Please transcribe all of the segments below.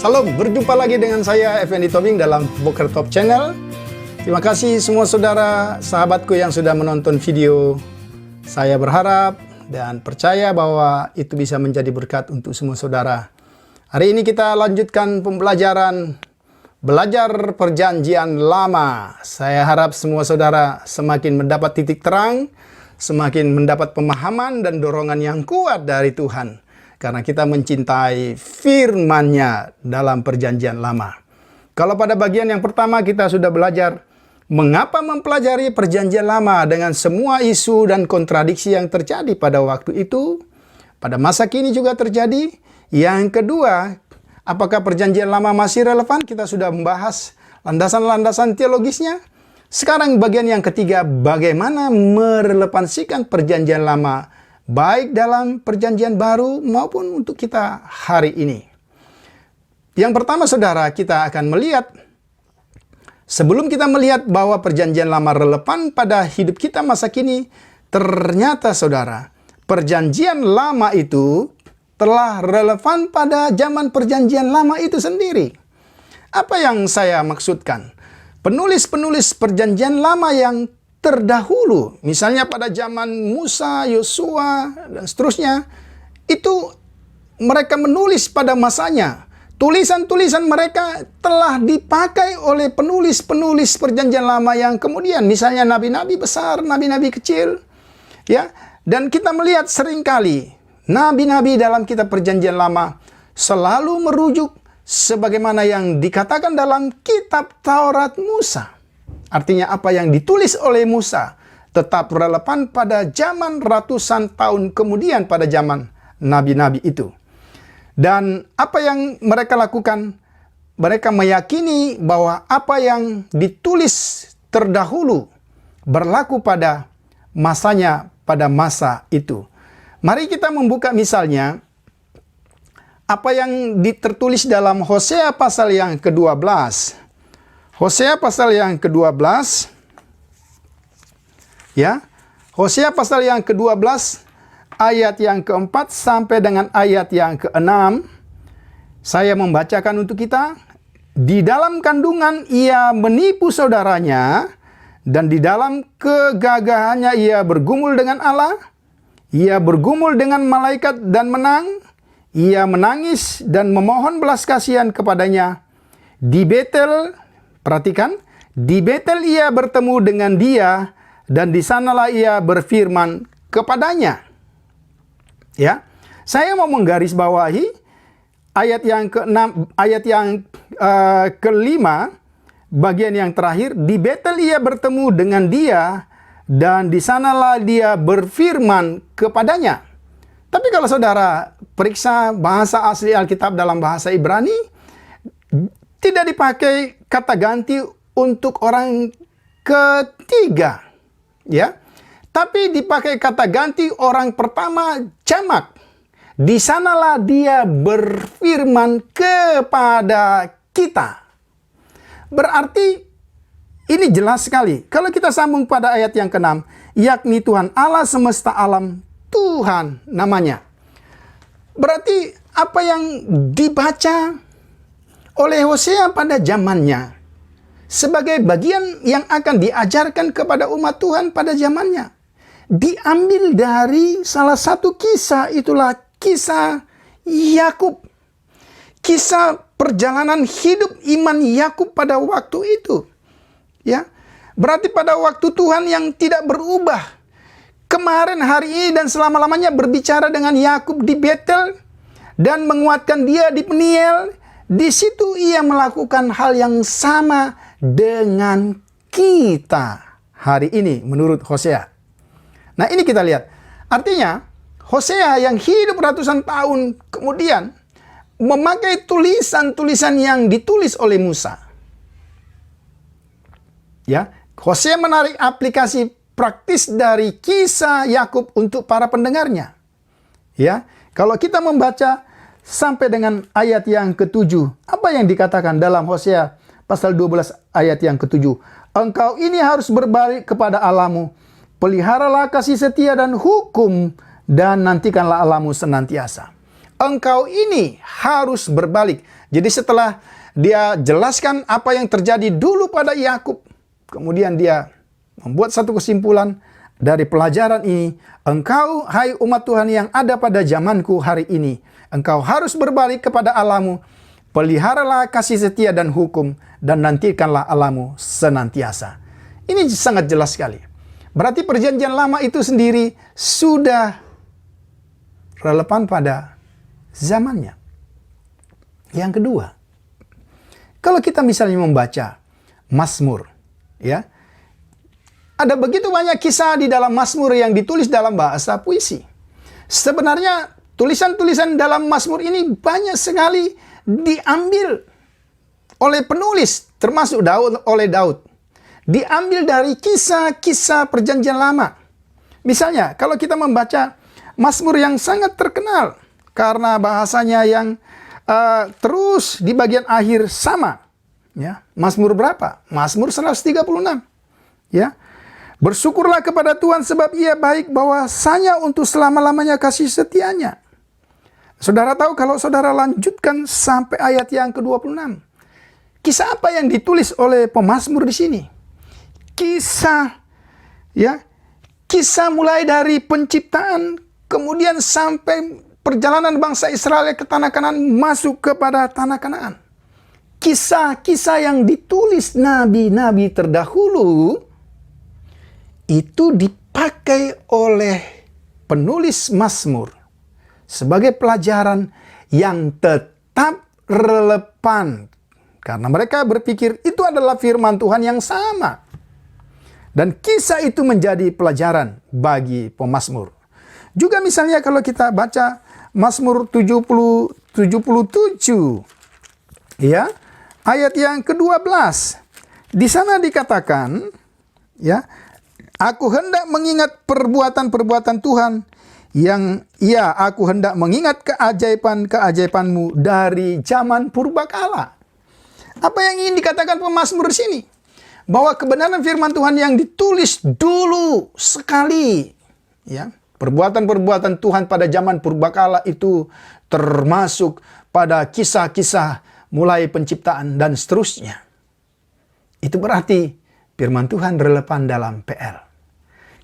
Salam, berjumpa lagi dengan saya Effendi Tobing dalam Boker Top Channel. Terima kasih semua saudara, sahabatku yang sudah menonton video. Saya berharap dan percaya bahwa itu bisa menjadi berkat untuk semua saudara. Hari ini kita lanjutkan pembelajaran belajar perjanjian lama. Saya harap semua saudara semakin mendapat titik terang, semakin mendapat pemahaman dan dorongan yang kuat dari Tuhan. Karena kita mencintai firman-Nya dalam perjanjian lama. Kalau pada bagian yang pertama kita sudah belajar mengapa mempelajari perjanjian lama dengan semua isu dan kontradiksi yang terjadi pada waktu itu, pada masa kini juga terjadi. Yang kedua, apakah perjanjian lama masih relevan? Kita sudah membahas landasan-landasan teologisnya. Sekarang bagian yang ketiga, bagaimana merelevansikan perjanjian lama baik dalam perjanjian baru maupun untuk kita hari ini. Yang pertama saudara, kita akan melihat, sebelum kita melihat bahwa perjanjian lama relevan pada hidup kita masa kini, ternyata saudara, perjanjian lama itu telah relevan pada zaman perjanjian lama itu sendiri. Apa yang saya maksudkan? Penulis-penulis perjanjian lama yang terdahulu, misalnya pada zaman Musa, Yosua, dan seterusnya, itu mereka menulis pada masanya. Tulisan-tulisan mereka telah dipakai oleh penulis-penulis perjanjian lama yang kemudian, misalnya nabi-nabi besar, nabi-nabi kecil, ya. Dan kita melihat seringkali nabi-nabi dalam kitab perjanjian lama selalu merujuk sebagaimana yang dikatakan dalam kitab Taurat Musa. Artinya apa yang ditulis oleh Musa tetap relevan pada zaman ratusan tahun kemudian pada zaman nabi-nabi itu. Dan apa yang mereka lakukan? Mereka meyakini bahwa apa yang ditulis terdahulu berlaku pada masanya, pada masa itu. Mari kita membuka misalnya apa yang tertulis dalam Hosea pasal yang ke-12. Hosea pasal yang ke-12, ya, Hosea pasal yang ke-12, ayat yang ke-4 sampai dengan ayat yang ke-6, saya membacakan untuk kita. Di dalam kandungan ia menipu saudaranya, dan di dalam kegagahannya ia bergumul dengan Allah, ia bergumul dengan malaikat dan menang, ia menangis dan memohon belas kasihan kepadanya. Di Betel, perhatikan, di Betel ia bertemu dengan dia, dan di sanalah ia berfirman kepadanya. Ya, saya mau menggarisbawahi ayat yang ke-6, ayat yang ke-5, bagian yang terakhir. Di Betel ia bertemu dengan dia, dan di sanalah dia berfirman kepadanya. Tapi kalau saudara periksa bahasa asli Alkitab dalam bahasa Ibrani, tidak dipakai kata ganti untuk orang ketiga, ya. Tapi dipakai kata ganti orang pertama, jamak. Di sanalah dia berfirman kepada kita. Berarti ini jelas sekali. Kalau kita sambung pada ayat yang ke-6, yakni Tuhan Allah semesta alam, Tuhan namanya. Berarti apa yang dibaca oleh Hosea pada zamannya sebagai bagian yang akan diajarkan kepada umat Tuhan pada zamannya diambil dari salah satu kisah, itulah kisah Yakub. Kisah perjalanan hidup iman Yakub pada waktu itu. Ya. Berarti pada waktu Tuhan yang tidak berubah, kemarin, hari ini, dan selama-lamanya berbicara dengan Yakub di Betel dan menguatkan dia di Peniel. Di situ ia melakukan hal yang sama dengan kita hari ini menurut Hosea. Nah, ini kita lihat. Artinya, Hosea yang hidup ratusan tahun kemudian memakai tulisan-tulisan yang ditulis oleh Musa. Ya, Hosea menarik aplikasi praktis dari kisah Yakub untuk para pendengarnya. Ya, kalau kita membaca sampai dengan ayat yang ke-7. Apa yang dikatakan dalam Hosea pasal 12 ayat yang ke-7? Engkau ini harus berbalik kepada Allahmu. Peliharalah kasih setia dan hukum, dan nantikanlah Allahmu senantiasa. engkau ini harus berbalik. Jadi setelah dia jelaskan apa yang terjadi dulu pada Yakub, kemudian dia membuat satu kesimpulan dari pelajaran ini. Engkau, hai umat Tuhan yang ada pada zamanku hari ini, engkau harus berbalik kepada Allahmu. Peliharalah kasih setia dan hukum, dan nantikanlah Allahmu senantiasa. Ini sangat jelas sekali. Berarti perjanjian lama itu sendiri sudah relevan pada zamannya. Yang kedua, kalau kita misalnya membaca Mazmur, ya, ada begitu banyak kisah di dalam Mazmur yang ditulis dalam bahasa puisi. Sebenarnya tulisan-tulisan dalam Mazmur ini banyak sekali diambil oleh penulis, termasuk oleh Daud. Diambil dari kisah-kisah perjanjian lama. Misalnya, kalau kita membaca Mazmur yang sangat terkenal karena bahasanya yang terus di bagian akhir sama. Ya, Mazmur berapa? Mazmur 136. Ya. Bersyukurlah kepada Tuhan sebab Ia baik, bahwasanya untuk selama-lamanya kasih setianya. Saudara tahu kalau saudara lanjutkan sampai ayat yang ke-26. Kisah apa yang ditulis oleh pemazmur di sini? Kisah, ya, kisah mulai dari penciptaan, kemudian sampai perjalanan bangsa Israel ke tanah Kanaan, masuk kepada tanah Kanaan. Kisah-kisah yang ditulis nabi-nabi terdahulu itu dipakai oleh penulis Mazmur sebagai pelajaran yang tetap relevan. Karena mereka berpikir itu adalah firman Tuhan yang sama. Dan kisah itu menjadi pelajaran bagi pemazmur. Juga misalnya kalau kita baca Mazmur 77, ya, ayat yang ke-12. Di sana dikatakan, ya, aku hendak mengingat perbuatan-perbuatan Tuhan, aku hendak mengingat keajaiban-keajaibanmu dari zaman purbakala. Apa yang ingin dikatakan pemazmur di sini? Bahwa kebenaran firman Tuhan yang ditulis dulu sekali, ya, perbuatan-perbuatan Tuhan pada zaman purbakala itu termasuk pada kisah-kisah mulai penciptaan dan seterusnya. Itu berarti firman Tuhan relevan dalam PL.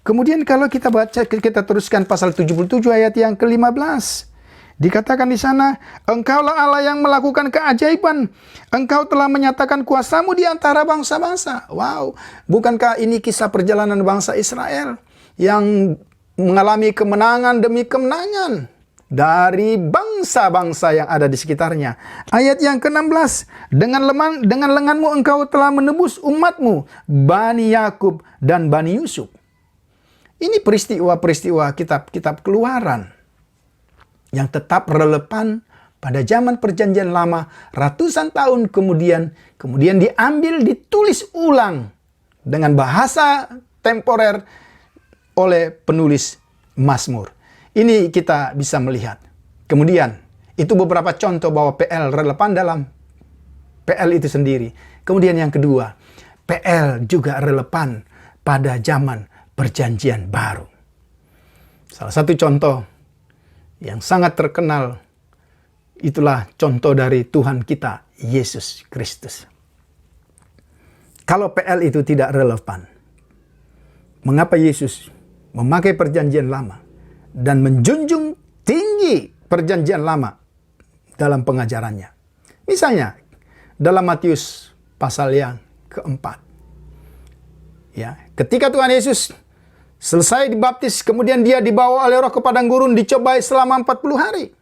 Kemudian kalau kita baca, kita teruskan pasal 77 ayat yang ke-15. Dikatakan di sana, engkaulah Allah yang melakukan keajaiban. Engkau telah menyatakan kuasamu di antara bangsa-bangsa. Wow, bukankah ini kisah perjalanan bangsa Israel yang mengalami kemenangan demi kemenangan dari bangsa-bangsa yang ada di sekitarnya. Ayat yang ke-16, dengan lenganmu engkau telah menebus umatmu, Bani Yakub dan Bani Yusuf. Ini peristiwa-peristiwa kitab-kitab Keluaran yang tetap relevan pada zaman perjanjian lama ratusan tahun kemudian diambil, ditulis ulang dengan bahasa temporer oleh penulis Mazmur. Ini kita bisa melihat. Kemudian itu beberapa contoh bahwa PL relevan dalam PL itu sendiri. Kemudian yang kedua, PL juga relevan pada zaman perjanjian baru. Salah satu contoh yang sangat terkenal itulah contoh dari Tuhan kita, Yesus Kristus. Kalau PL itu tidak relevan, mengapa Yesus memakai perjanjian lama dan menjunjung tinggi perjanjian lama dalam pengajarannya? Misalnya, dalam Matius pasal yang keempat. Ya, ketika Tuhan Yesus selesai dibaptis, kemudian dia dibawa oleh Roh ke padang gurun, dicobai selama 40 hari.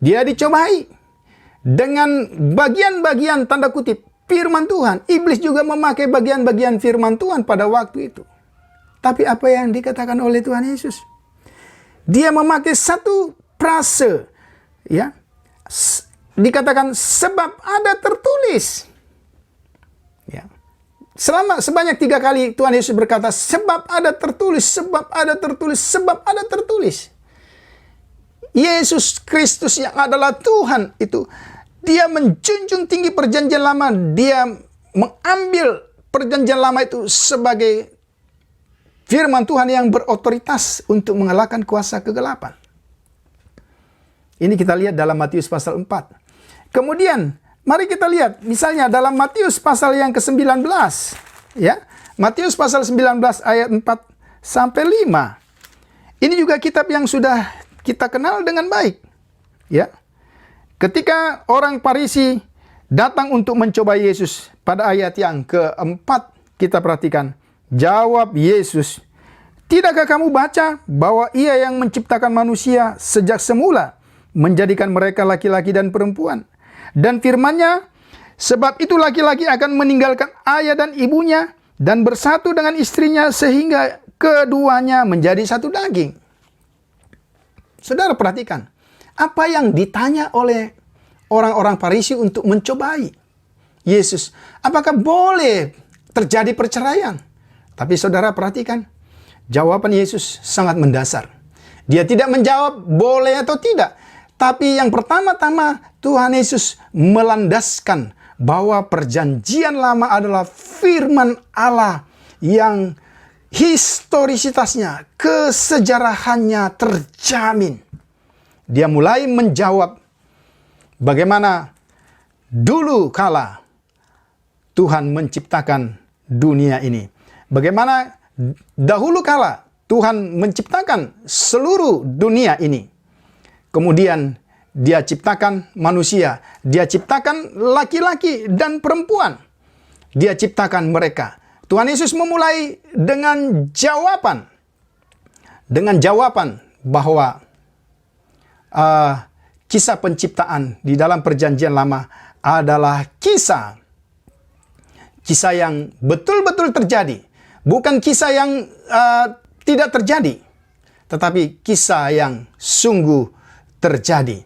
Dia dicobai dengan bagian-bagian tanda kutip firman Tuhan. Iblis juga memakai bagian-bagian firman Tuhan pada waktu itu. Tapi apa yang dikatakan oleh Tuhan Yesus? Dia memakai satu frase, ya. Dikatakan sebab ada tertulis. Ya. Sebanyak 3 kali Tuhan Yesus berkata, sebab ada tertulis, sebab ada tertulis, sebab ada tertulis. Yesus Kristus yang adalah Tuhan itu, dia menjunjung tinggi perjanjian lama. Dia mengambil perjanjian lama itu sebagai firman Tuhan yang berotoritas untuk mengalahkan kuasa kegelapan. Ini kita lihat dalam Matius pasal 4. Kemudian, mari kita lihat misalnya dalam Matius pasal yang ke-19. Ya, Matius pasal 19 ayat 4 sampai 5. Ini juga kitab yang sudah kita kenal dengan baik. Ya. Ketika orang Farisi datang untuk mencoba Yesus pada ayat yang keempat, kita perhatikan. Jawab Yesus, "Tidakkah kamu baca bahwa Ia yang menciptakan manusia sejak semula menjadikan mereka laki-laki dan perempuan? Dan firman-Nya, sebab itu laki-laki akan meninggalkan ayah dan ibunya dan bersatu dengan istrinya sehingga keduanya menjadi satu daging." Saudara perhatikan, apa yang ditanya oleh orang-orang Farisi untuk mencobai Yesus. Apakah boleh terjadi perceraian? Tapi saudara perhatikan, jawaban Yesus sangat mendasar. Dia tidak menjawab boleh atau tidak. Tapi yang pertama-tama Tuhan Yesus melandaskan bahwa perjanjian lama adalah firman Allah yang historisitasnya, kesejarahannya terjamin. Dia mulai menjawab bagaimana dulu kala Tuhan menciptakan dunia ini. Bagaimana dahulu kala Tuhan menciptakan seluruh dunia ini. Kemudian dia ciptakan manusia. Dia ciptakan laki-laki dan perempuan. Dia ciptakan mereka. Tuhan Yesus memulai dengan jawaban. Dengan jawaban bahwa kisah penciptaan di dalam perjanjian lama adalah kisah yang betul-betul terjadi. Bukan kisah yang tidak terjadi. Tetapi kisah yang sungguh terjadi.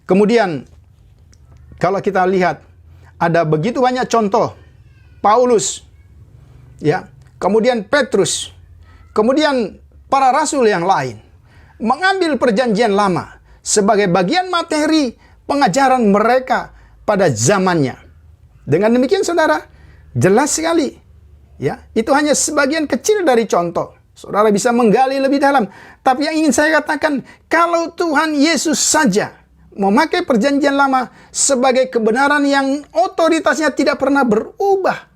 Kemudian kalau kita lihat ada begitu banyak contoh. Paulus, ya, kemudian Petrus, kemudian para rasul yang lain mengambil perjanjian lama sebagai bagian materi pengajaran mereka pada zamannya. Dengan demikian saudara, jelas sekali, ya, itu hanya sebagian kecil dari contoh. Saudara bisa menggali lebih dalam. Tapi yang ingin saya katakan, kalau Tuhan Yesus saja memakai perjanjian lama sebagai kebenaran yang otoritasnya tidak pernah berubah.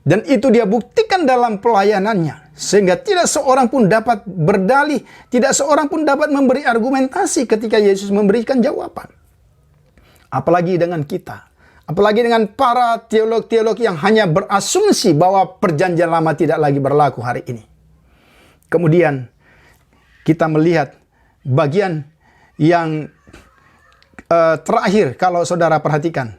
Dan itu dia buktikan dalam pelayanannya. Sehingga tidak seorang pun dapat berdalih, tidak seorang pun dapat memberi argumentasi ketika Yesus memberikan jawaban. Apalagi dengan kita. Apalagi dengan para teolog-teolog yang hanya berasumsi bahwa perjanjian lama tidak lagi berlaku hari ini. Kemudian kita melihat bagian yang terakhir kalau saudara perhatikan.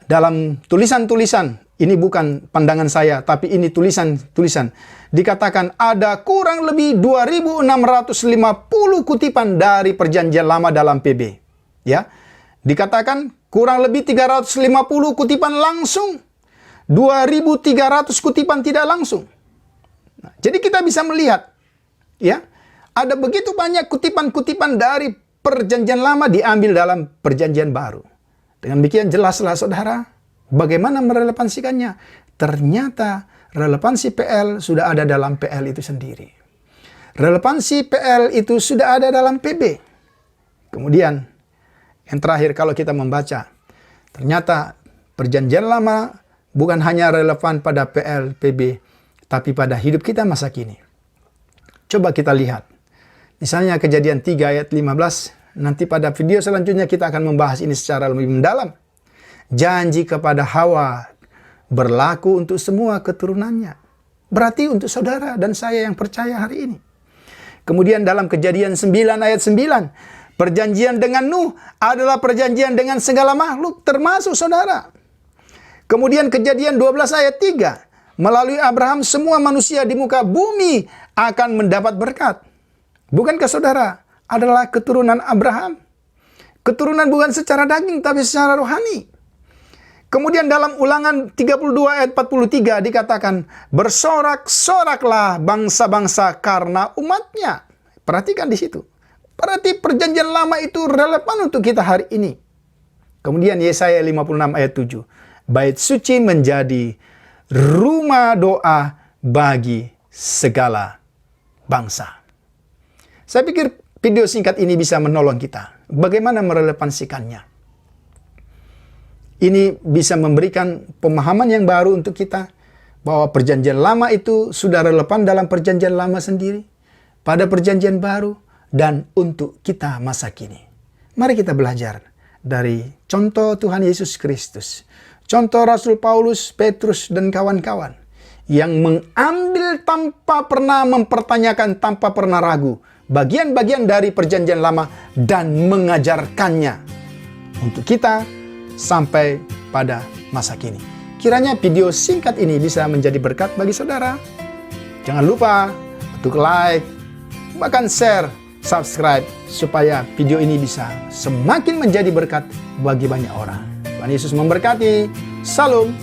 Dalam tulisan-tulisan, ini bukan pandangan saya, tapi ini tulisan-tulisan. Dikatakan ada kurang lebih 2.650 kutipan dari perjanjian lama dalam PB. Ya, dikatakan kurang lebih 350 kutipan langsung. 2.300 kutipan tidak langsung. Nah, jadi kita bisa melihat, ya, ada begitu banyak kutipan-kutipan dari perjanjian lama diambil dalam perjanjian baru. Dengan demikian jelaslah saudara, bagaimana merelevansikannya. Ternyata relevansi PL sudah ada dalam PL itu sendiri. Relevansi PL itu sudah ada dalam PB. Kemudian, yang terakhir kalau kita membaca, ternyata perjanjian lama bukan hanya relevan pada PL, PB, tapi pada hidup kita masa kini. Coba kita lihat. Misalnya Kejadian 3 ayat 15. Nanti pada video selanjutnya kita akan membahas ini secara lebih mendalam. Janji kepada Hawa berlaku untuk semua keturunannya. Berarti untuk saudara dan saya yang percaya hari ini. Kemudian dalam Kejadian 9 ayat 9. Perjanjian dengan Nuh adalah perjanjian dengan segala makhluk termasuk saudara. Kemudian Kejadian 12 ayat 3. Melalui Abraham semua manusia di muka bumi akan mendapat berkat. Bukankah saudara adalah keturunan Abraham? Keturunan bukan secara daging tapi secara rohani. Kemudian dalam Ulangan 32 ayat 43 dikatakan, bersorak-soraklah bangsa-bangsa karena umatnya. Perhatikan di situ. Berarti perjanjian lama itu relevan untuk kita hari ini. Kemudian Yesaya 56 ayat 7. Bait suci menjadi rumah doa bagi segala bangsa. Saya pikir video singkat ini bisa menolong kita bagaimana merelevansikannya. Ini bisa memberikan pemahaman yang baru untuk kita, bahwa perjanjian lama itu sudah relevan dalam perjanjian lama sendiri, pada perjanjian baru, dan untuk kita masa kini. Mari kita belajar dari contoh Tuhan Yesus Kristus, contoh Rasul Paulus, Petrus, dan kawan-kawan, yang mengambil tanpa pernah mempertanyakan, tanpa pernah ragu, bagian-bagian dari perjanjian lama dan mengajarkannya untuk kita sampai pada masa kini. Kiranya video singkat ini bisa menjadi berkat bagi saudara. Jangan lupa untuk like, bahkan share, subscribe, supaya video ini bisa semakin menjadi berkat bagi banyak orang. Tuhan Yesus memberkati. Salam.